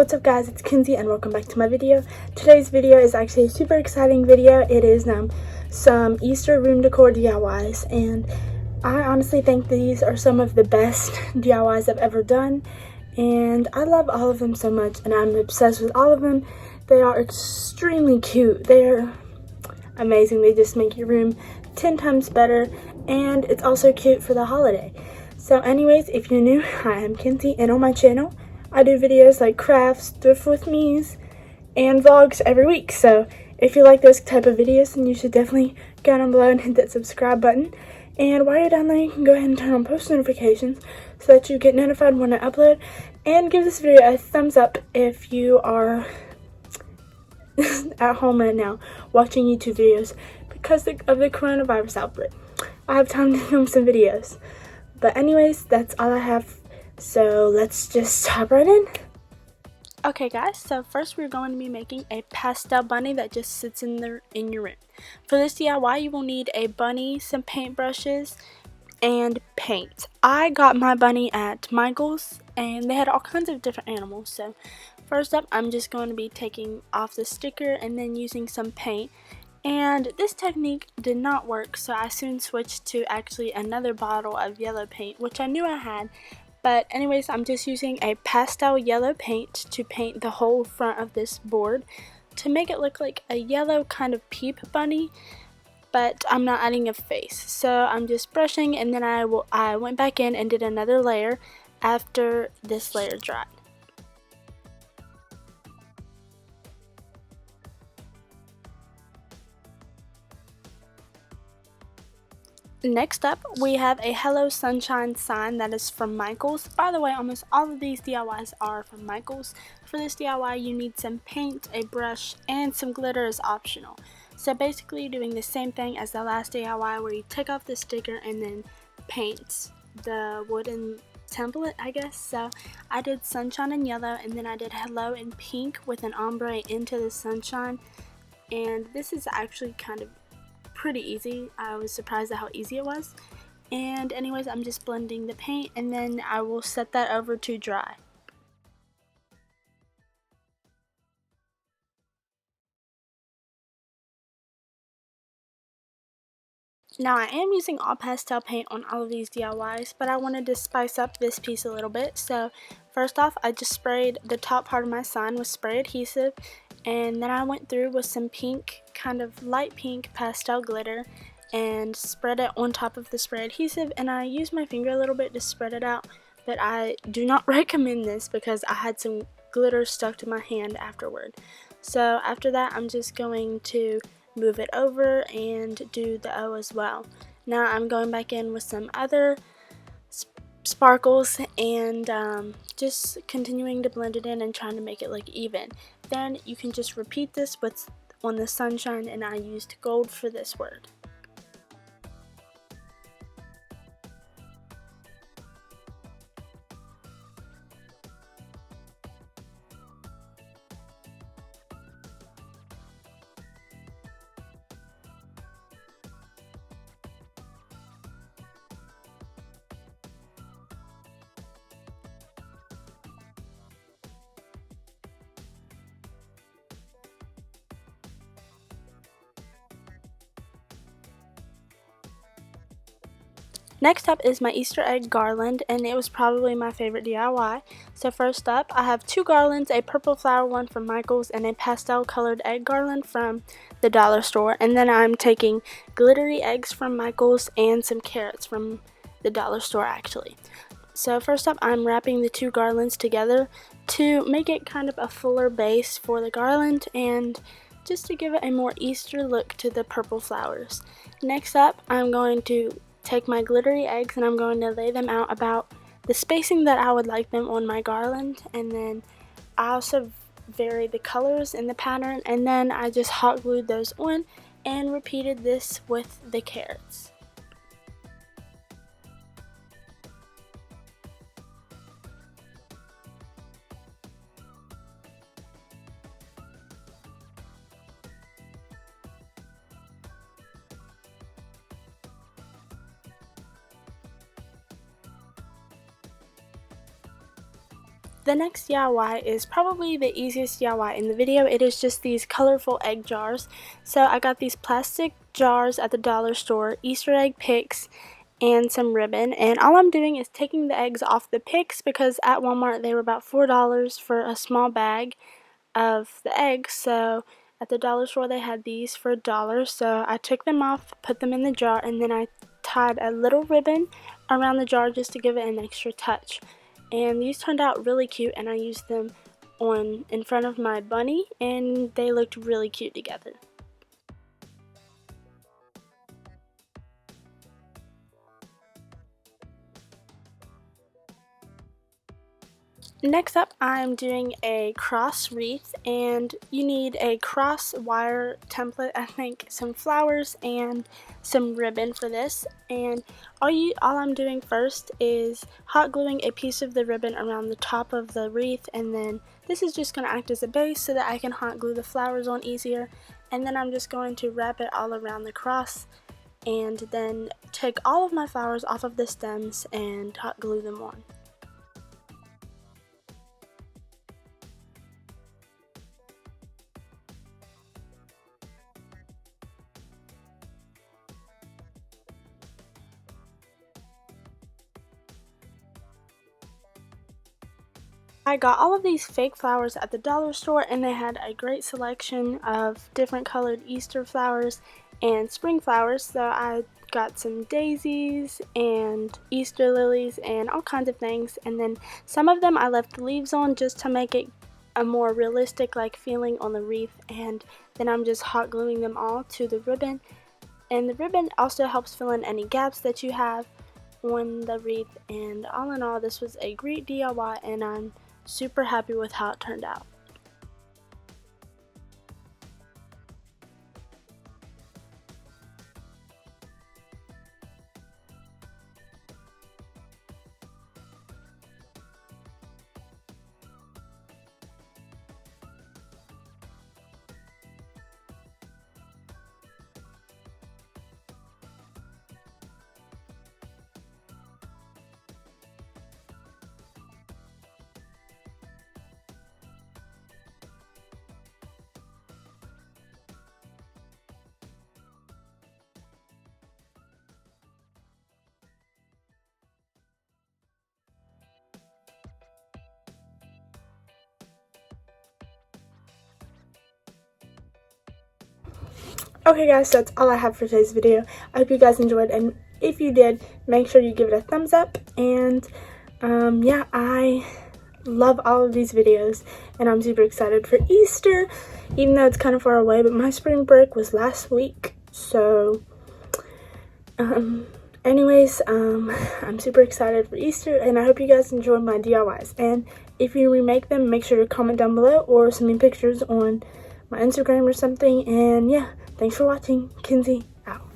What's up guys, it's Kensy and welcome back to my video. Today's video is actually a super exciting video. It is some Easter room decor DIYs, and I honestly think these are some of the best DIYs I've ever done, and I love all of them so much and I'm obsessed with all of them. They are extremely cute. They're amazing. They just make your room 10 times better, and it's also cute for the holiday. So anyways, if you're new, I am Kensy, and on my channel I do videos like crafts, thrift with me's, and vlogs every week. So if you like those type of videos, then you should definitely go down below and hit that subscribe button. And while you're down there, you can go ahead and turn on post notifications so that you get notified when I upload. And give this video a thumbs up if you are at home right now watching YouTube videos because of the coronavirus outbreak. I have time to film some videos. But anyways, that's all I have. So let's just hop right in. Okay guys, so first we're going to be making a pastel bunny that just sits in your room. For this DIY, you will need a bunny, some paintbrushes, and paint. I got my bunny at Michael's and they had all kinds of different animals. So first up, I'm just going to be taking off the sticker and then using some paint. And this technique did not work, so I soon switched to actually another bottle of yellow paint, which I knew I had. But anyways, I'm just using a pastel yellow paint to paint the whole front of this board to make it look like a yellow kind of peep bunny, but I'm not adding a face. So I'm just brushing, and then I went back in and did another layer after this layer dried. Next up, we have a Hello Sunshine sign that is from Michael's. By the way, almost all of these DIYs are from Michael's. For this DIY, you need some paint, a brush, and some glitter is optional. So basically, you're doing the same thing as the last DIY where you take off the sticker and then paint the wooden template, I guess. So I did sunshine in yellow, and then I did hello in pink with an ombre into the sunshine. And this is actually kind of pretty easy. I was surprised at how easy it was. And anyways, I'm just blending the paint, and then I will set that over to dry. Now I am using all pastel paint on all of these DIYs, but I wanted to spice up this piece a little bit. So first off, I just sprayed the top part of my sign with spray adhesive, and then I went through with some pink, kind of light pink pastel glitter, and spread it on top of the spray adhesive, and I used my finger a little bit to spread it out, but I do not recommend this because I had some glitter stuck to my hand afterward. So after that, I'm just going to move it over and do the O as well. Now I'm going back in with some other sparkles and just continuing to blend it in and trying to make it look even. Then you can just repeat this on the sunshine, and I used gold for this word. Next up is my Easter egg garland, and it was probably my favorite DIY. So first up, I have two garlands, a purple flower one from Michael's and a pastel colored egg garland from the dollar store. And then I'm taking glittery eggs from Michael's and some carrots from the dollar store actually. So first up, I'm wrapping the two garlands together to make it kind of a fuller base for the garland and just to give it a more Easter look to the purple flowers. Next up, I'm going to take my glittery eggs and I'm going to lay them out about the spacing that I would like them on my garland, and then I also vary the colors in the pattern, and then I just hot glued those on and repeated this with the carrots. The next DIY is probably the easiest DIY in the video. It is just these colorful egg jars. So I got these plastic jars at the dollar store, Easter egg picks, and some ribbon. And all I'm doing is taking the eggs off the picks because at Walmart they were about $4 for a small bag of the eggs. So at the dollar store they had these for $1. So I took them off, put them in the jar, and then I tied a little ribbon around the jar just to give it an extra touch. And these turned out really cute, and I used them in front of my bunny, and they looked really cute together. Next up, I'm doing a cross wreath, and you need a cross wire template, I think, some flowers, and some ribbon for this. And all I'm doing first is hot gluing a piece of the ribbon around the top of the wreath, and then this is just going to act as a base so that I can hot glue the flowers on easier. And then I'm just going to wrap it all around the cross, and then take all of my flowers off of the stems and hot glue them on. I got all of these fake flowers at the dollar store, and they had a great selection of different colored Easter flowers and spring flowers. So I got some daisies and Easter lilies and all kinds of things, and then some of them I left the leaves on just to make it a more realistic like feeling on the wreath, and then I'm just hot gluing them all to the ribbon. And the ribbon also helps fill in any gaps that you have on the wreath, and all in all this was a great DIY, and I'm super happy with how it turned out. Okay guys, so that's all I have for today's video. I hope you guys enjoyed, and if you did, make sure you give it a thumbs up. And yeah, I love all of these videos, and I'm super excited for Easter, even though it's kind of far away, but my spring break was last week. So anyways, I'm super excited for Easter, and I hope you guys enjoyed my DIYs. And if you remake them, make sure to comment down below or send me pictures on my Instagram or something. And yeah, thanks for watching. Kensy out.